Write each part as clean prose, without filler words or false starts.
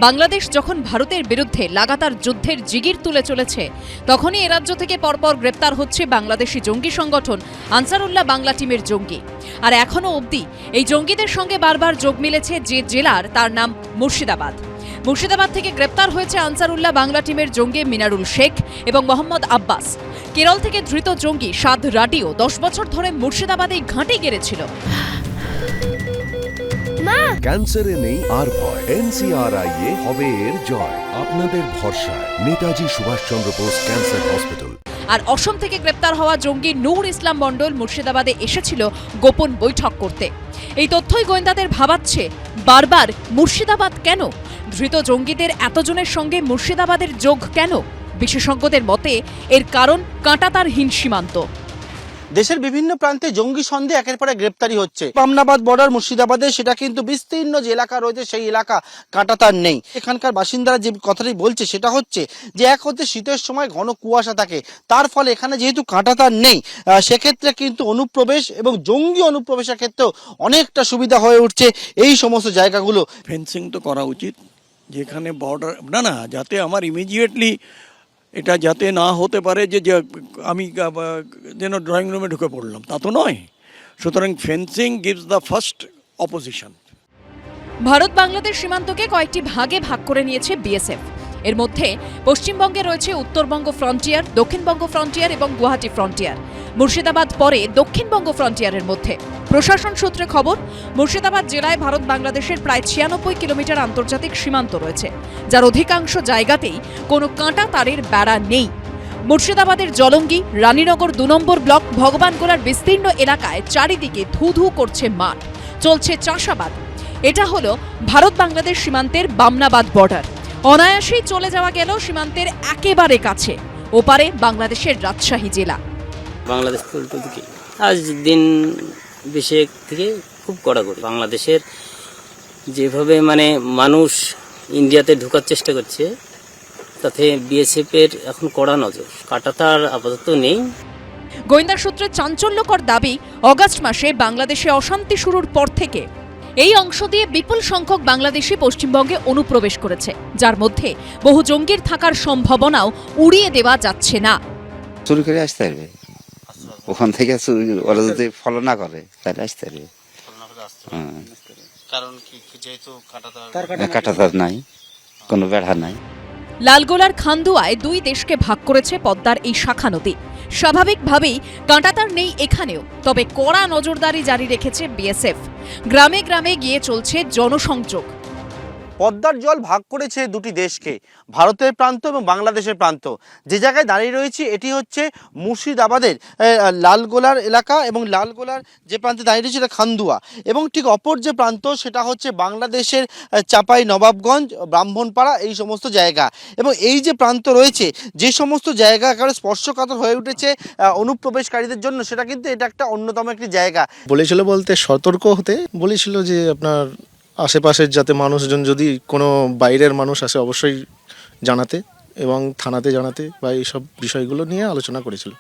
বাংলাদেশ যখন ভারতের বিরুদ্ধে লাগাতার যুদ্ধের জিগির তুলে চলেছে, তখনই এ রাজ্য থেকে পরপর গ্রেপ্তার হচ্ছে বাংলাদেশি জঙ্গি সংগঠন আনসারুল্লাহ বাংলা টিমের জঙ্গি। আর এখনও অবধি এই জঙ্গিদের সঙ্গে বারবার যোগ মিলেছে যে জেলার, তার নাম মুর্শিদাবাদ। মুর্শিদাবাদ থেকে গ্রেপ্তার হয়েছে আনসারুল্লাহ বাংলা টিমের জঙ্গি মিনারুল শেখ এবং মোহাম্মদ আব্বাস। কেরল থেকে ধৃত জঙ্গি সাদ রাডিও 10 বছর ধরে মুর্শিদাবাদে ঘাঁটি গেড়েছিল। ক্যান্সারে নেই আর ভয়, NCRI এ হবে এর জয়। আপনাদের ভরসা নেতাজি সুভাষচন্দ্র বোস ক্যান্সার হসপিটাল। আর অসম থেকে গ্রেপ্তার হওয়া জঙ্গি নূর ইসলাম মণ্ডল মুর্শিদাবাদে এসেছিল গোপন বৈঠক করতে। এই তথ্যই গোয়েন্দাদের ভাবাচ্ছে বারবার মুর্শিদাবাদ কেন, ধৃত জঙ্গিদের এতজনের সঙ্গে মুর্শিদাবাদের যোগ কেন। বিশেষজ্ঞদের মতে এর কারণ কাঁটাতারহীন সীমান্ত। দেশের বিভিন্ন প্রান্তে জঙ্গি সন্দেহ একের পর এক গ্রেপ্তারি হচ্ছে। পামনাবাদ বর্ডার মুর্শিদাবাদে, সেটা কিন্তু বিস্তীর্ণ যে এলাকা রয়েছে সেই এলাকা কাঁটাতার নেই। এখানকার বাসিন্দারা যে কথাটি বলছে সেটা হচ্ছে যে এক হচ্ছে শীতের সময় ঘন কুয়াশা থাকে, তার ফলে এখানে যেহেতু কাঁটাতার নেই, সেক্ষেত্রে কিন্তু অনুপ্রবেশ এবং জঙ্গি অনুপ্রবেশের ক্ষেত্রেও অনেকটা সুবিধা হয়ে উঠছে এই সমস্ত জায়গাগুলো। ফেন্সিং তো করা উচিত, যেখানে বর্ডার না যাতে আমার ইমিডিয়েটলি এটা যাতে না হতে পারে যে আমি যেন ড্রয়িং রুমে ঢুকে পড়লাম, তা তো নয়। সুতরাং fencing gives the first opposition. Bharat Bangladesh সীমান্তকে কয়েকটি ভাগে ভাগ করে নিয়েছে বিএসএফ। এর মধ্যে পশ্চিমবঙ্গে রয়েছে উত্তরবঙ্গ ফ্রন্টিয়ার, দক্ষিণবঙ্গ ফ্রন্টিয়ার এবং গুয়াহাটি ফ্রন্টিয়ার। মুর্শিদাবাদ পরে দক্ষিণবঙ্গ ফ্রন্টিয়ারের মধ্যে। প্রশাসন সূত্রে খবর, মুর্শিদাবাদ জেলায় ভারত বাংলাদেশের প্রায় 96 কিলোমিটার আন্তর্জাতিক সীমান্ত রয়েছে, যার অধিকাংশ জায়গাতেই কোনো কাঁটা তারের বেড়া নেই। মুর্শিদাবাদের জলঙ্গি, রানীনগর 2 নম্বর ব্লক, ভগবানগোলার বিস্তীর্ণ এলাকায় চারিদিকে ধু ধু করছে মাঠ, চলছে চাষাবাদ। এটা হলো ভারত বাংলাদেশ সীমান্তের বামনাবাদ বর্ডার। অনায়াসেই চলে যাওয়া গেল সীমান্তের একেবারে কাছে, ওপারে বাংলাদেশের রাজশাহী জেলা। বাংলাদেশ থেকে আজ দিন 20 থেকে খুব কড়াকড়ি। বাংলাদেশের যেভাবে মানুষ ইন্ডিয়াতে ঢোকার চেষ্টা করছে, তাতে বিএসএফ এর এখন কড়া নজর। কাঁটাতার আপাতত নেই। গোয়েন্দা সূত্রে চাঞ্চল্যকর দাবি, অগাস্ট মাসে বাংলাদেশে অশান্তি শুরুর পর থেকে এই অংশ দিয়ে বিপুল সংখ্যক বাংলাদেশি পশ্চিমবঙ্গে অনুপ্রবেশ করেছে, যার মধ্যে বহু জঙ্গির থাকার সম্ভাবনাও উড়িয়ে দেওয়া যাচ্ছে না। চুরি করে আসতে পারবে ওখান থেকে, ওরা যদি ফলো না করে তাহলে আসতে পারবে। কারণ কি, যেহেতু কাঁটাতার নাই, কোনো বেড়া নাই। লালগোলার খান্দুয়ায় 2 দেশকে ভাগ করেছে পদ্মার এই শাখা নদী। স্বাভাবিকভাবেই কাঁটাতার নেই এখানেও, তবে কড়া নজরদারি জারি রেখেছে বিএসএফ। গ্রামে গ্রামে গিয়ে চলছে জনসংযোগ। পদ্মার জল ভাগ করেছে দুটি দেশকে, ভারতের প্রান্ত এবং বাংলাদেশের প্রান্ত। যে জায়গায় দাঁড়িয়ে রয়েছি এটি হচ্ছে মুর্শিদাবাদের লালগোলার এলাকা, এবং লালগোলার যে প্রান্তে দাঁড়িয়ে রয়েছে এটা খান্দুয়া, এবং ঠিক অপর যে প্রান্ত সেটা হচ্ছে বাংলাদেশের চাপাই নবাবগঞ্জ, ব্রাহ্মণপাড়া, এই সমস্ত জায়গা। এবং এই যে প্রান্ত রয়েছে, যে সমস্ত জায়গা একেবারে স্পর্শকাতর হয়ে উঠেছে অনুপ্রবেশকারীদের জন্য, সেটা কিন্তু এটা একটা অন্যতম একটি জায়গা। বলেছিল বলতে সতর্ক হতে বলেছিল, যে আপনার আশেপাশের যাতে মানুষজন, যদি কোনো বাইরের মানুষ আসে অবশ্যই জানাতে, এবং থানাতে জানাতে, বা এইসব বিষয়গুলো নিয়ে আলোচনা করেছিল।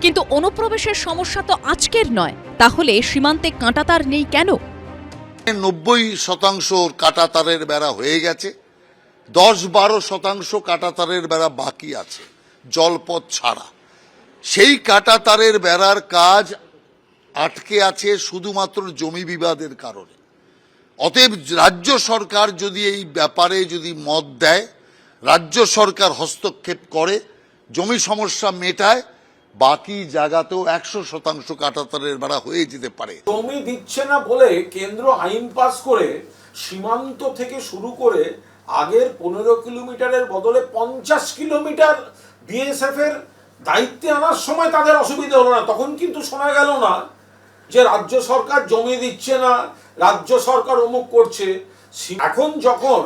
কিন্তু অনুপ্রবেশের সমস্যা তো আজকের নয়, তাহলে সীমান্তে কাঁটাতার নেই কেন? 90% কাঁটাতারের বেড়া হয়ে গেছে, 10-12% কাঁটাতারের বেড়া বাকি আছে জলপথ ছাড়া। সেই কাঁটাতারের বেড়ার কাজ আটকে আছে শুধুমাত্র জমি বিবাদের কারণে। অতএব রাজ্য সরকার যদি এই ব্যাপারে যদি মত দেয়, রাজ্য সরকার হস্তক্ষেপ করে, জমি সমস্যা মেটায়, বাকি জায়গাতেও 100% কাঁটাতারের বেড়া হয়ে যেতে পারে। জমি দিচ্ছে না বলে কেন্দ্র আইন পাস করে সীমান্ত থেকে শুরু করে আগের 15 কিলোমিটারের বদলে 50 কিলোমিটার বিএসএফ এর দায়িত্বে আনার সময় তাদের অসুবিধা হলো না। তখন কিন্তু শোনা গেল না যে রাজ্য সরকার জমি দিচ্ছে না, রাজ্য সরকার অমুক করছে। এখন যখন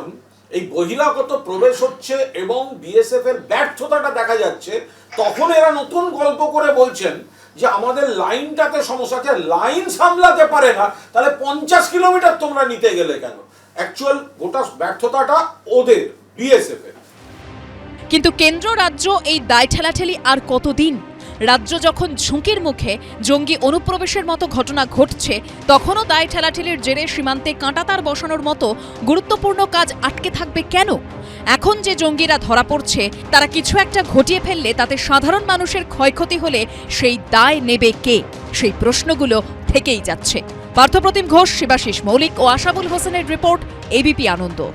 এই বহিরাগত প্রবেশ হচ্ছে এবং বিএসএফ এর ব্যর্থতাটা দেখা যাচ্ছে, তখন এরা নতুন গল্প করে বলছেন যে আমাদের লাইনটাতে সমস্যা আছে, লাইন সামলাতে পারে না, তাহলে 50 কিলোমিটার তোমরা নিতে গেলে কেন? অ্যাকচুয়াল গোটা ব্যর্থতাটা ওদের, বিএসএফ এর। কিন্তু কেন্দ্র রাজ্য এই দায় ঠেলাঠেলি আর কতদিন? রাজ্য যখন ঝুঁকির মুখে জঙ্গি অনুপ্রবেশের মতো ঘটনা ঘটছে, তখনও দায় ঠেলাঠেলির জেরে সীমান্তে কাঁটাতার বসানোর মতো গুরুত্বপূর্ণ কাজ আটকে থাকবে কেন? এখন যে জঙ্গিরা ধরা পড়ছে, তারা কিছু একটা ঘটিয়ে ফেললে তাতে সাধারণ মানুষের ক্ষয়ক্ষতি হলে সেই দায় নেবে কে? সেই প্রশ্নগুলো থেকেই যাচ্ছে। পার্থপ্রতিম ঘোষ, শিবাশিস মৌলিক ও আশাবুল হোসেনের রিপোর্ট, এবিপি আনন্দ।